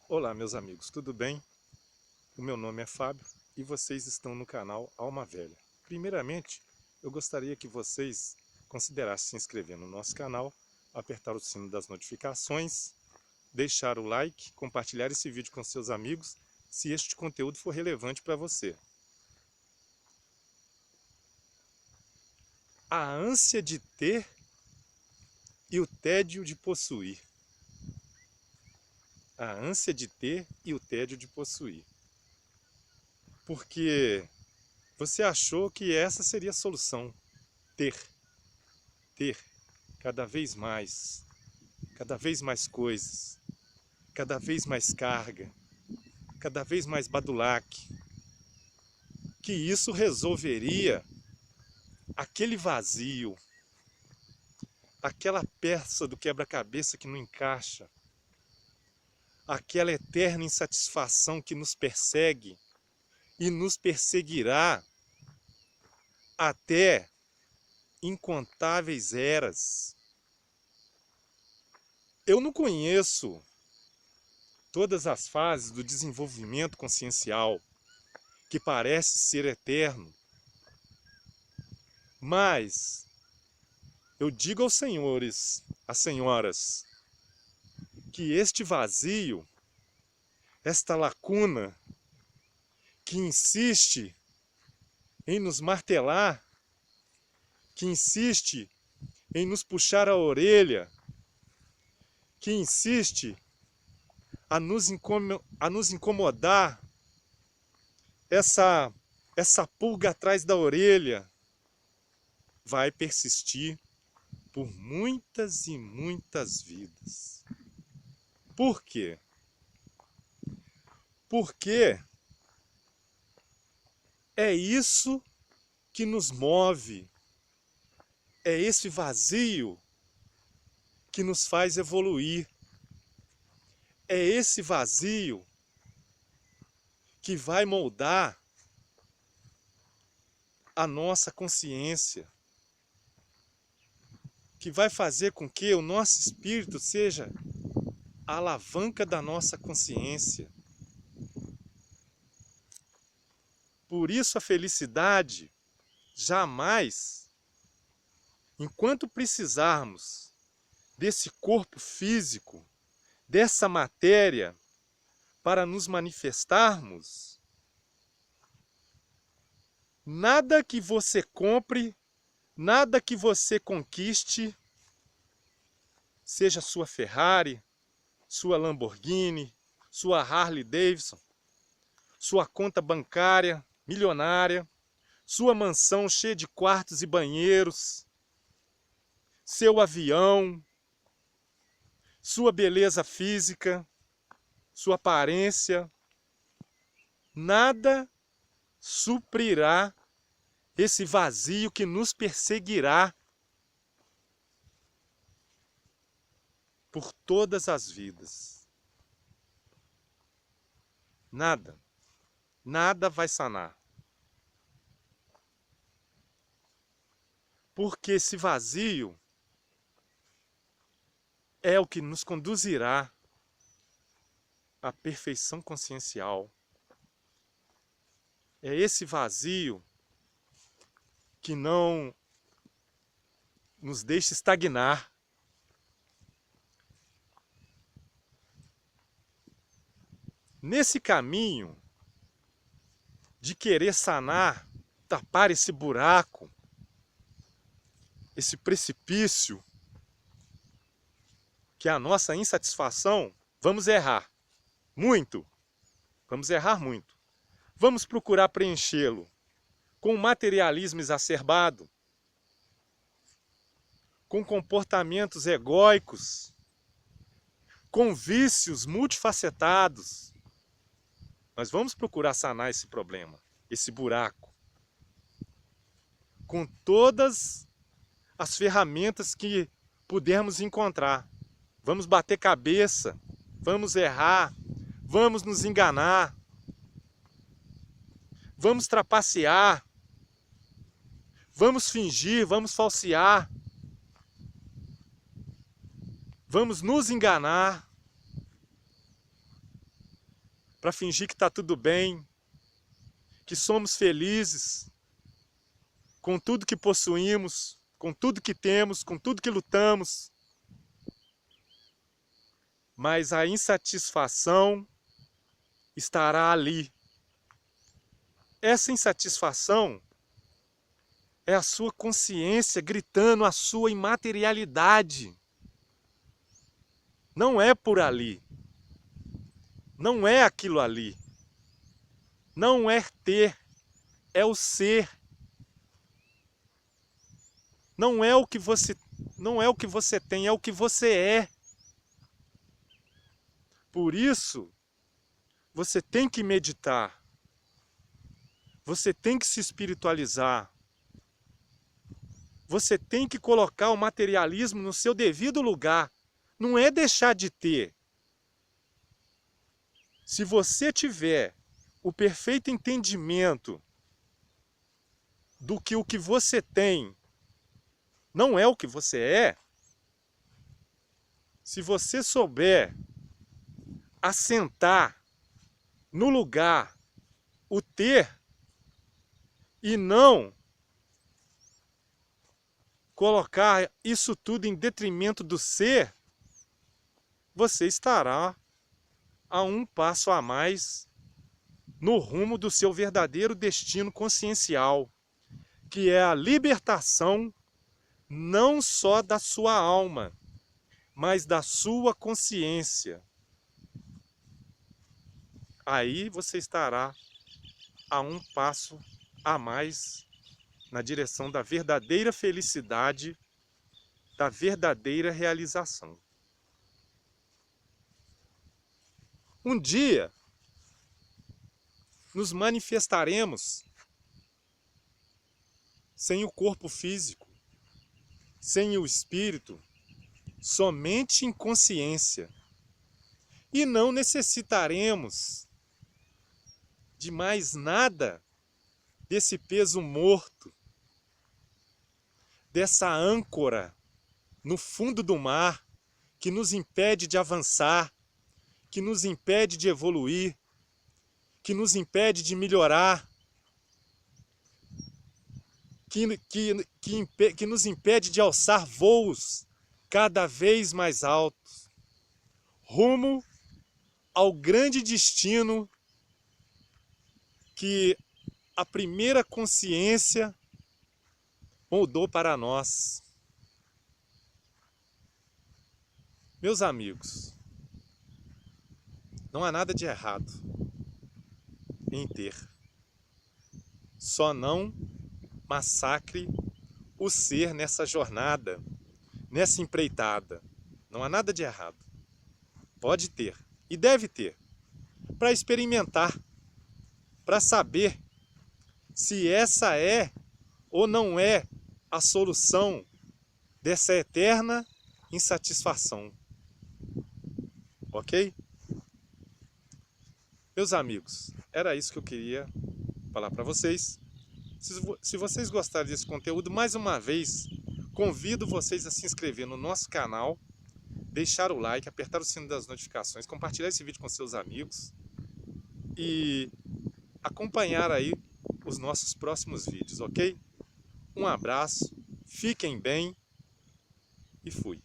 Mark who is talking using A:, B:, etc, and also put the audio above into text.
A: Olá, meus amigos, tudo bem? O meu nome é Fábio e vocês estão no canal Alma Velha. Primeiramente, eu gostaria que vocês considerassem se inscrever no nosso canal, apertar o sino das notificações, deixar o like, compartilhar esse vídeo com seus amigos, se este conteúdo for relevante para você. A ânsia de ter e o tédio de possuir. A ânsia de ter e o tédio de possuir. Porque você achou que essa seria a solução. Ter cada vez mais coisas, cada vez mais carga, cada vez mais badulaque, que isso resolveria aquele vazio, aquela peça do quebra-cabeça que não encaixa, aquela eterna insatisfação que nos persegue e nos perseguirá até incontáveis eras. Eu não conheço todas as fases do desenvolvimento consciencial, que parece ser eterno, mas eu digo aos senhores, às senhoras, que este vazio, esta lacuna, que insiste em nos martelar, que insiste em nos puxar a orelha, que insiste a nos incomodar, essa pulga atrás da orelha, vai persistir por muitas e muitas vidas. Por quê? Porque é isso que nos move, é esse vazio que nos faz evoluir, é esse vazio que vai moldar a nossa consciência, que vai fazer com que o nosso espírito seja a alavanca da nossa consciência. Por isso a felicidade jamais, enquanto precisarmos desse corpo físico, dessa matéria, para nos manifestarmos, nada que você compre, nada que você conquiste, seja sua Ferrari, sua Lamborghini, sua Harley Davidson, sua conta bancária milionária, sua mansão cheia de quartos e banheiros, seu avião, sua beleza física, sua aparência, nada suprirá esse vazio que nos perseguirá por todas as vidas. Nada, nada vai sanar. Porque esse vazio é o que nos conduzirá à perfeição consciencial. É esse vazio que não nos deixa estagnar. Nesse caminho de querer sanar, tapar esse buraco, esse precipício, que é a nossa insatisfação, vamos errar muito. Vamos errar muito. Vamos procurar preenchê-lo com materialismo exacerbado, com comportamentos egóicos, com vícios multifacetados. Nós vamos procurar sanar esse problema, esse buraco, com todas as ferramentas que pudermos encontrar. Vamos bater cabeça, vamos errar, vamos nos enganar, vamos trapacear, vamos fingir, vamos falsear, vamos nos enganar. para fingir que está tudo bem, que somos felizes com tudo que possuímos, com tudo que temos, com tudo que lutamos. Mas a insatisfação estará ali. Essa insatisfação é a sua consciência gritando a sua imaterialidade. Não é por ali. Não é aquilo ali. Não é ter, é o ser. Não é o que você tem, é o que você é. Por isso, você tem que meditar. Você tem que se espiritualizar. Você tem que colocar o materialismo no seu devido lugar. Não é deixar de ter. Se você tiver o perfeito entendimento do que o que você tem não é o que você é, se você souber assentar no lugar o ter e não colocar isso tudo em detrimento do ser, você estará a um passo a mais no rumo do seu verdadeiro destino consciencial, que é a libertação não só da sua alma, mas da sua consciência. Aí você estará a um passo a mais na direção da verdadeira felicidade, da verdadeira realização. Um dia, nos manifestaremos sem o corpo físico, sem o espírito, somente em consciência. E não necessitaremos de mais nada desse peso morto, dessa âncora no fundo do mar que nos impede de avançar, que nos impede de evoluir, que nos impede de melhorar, que nos impede de alçar voos cada vez mais altos, rumo ao grande destino que a primeira consciência moldou para nós. Meus amigos, não há nada de errado em ter. Só não massacre o ser nessa jornada, nessa empreitada. Não há nada de errado. Pode ter e deve ter, para experimentar, para saber se essa é ou não é a solução dessa eterna insatisfação. Ok? Meus amigos, era isso que eu queria falar para vocês. Se vocês gostaram desse conteúdo, mais uma vez, convido vocês a se inscrever no nosso canal, deixar o like, apertar o sino das notificações, compartilhar esse vídeo com seus amigos e acompanhar aí os nossos próximos vídeos, ok? Um abraço, fiquem bem e fui.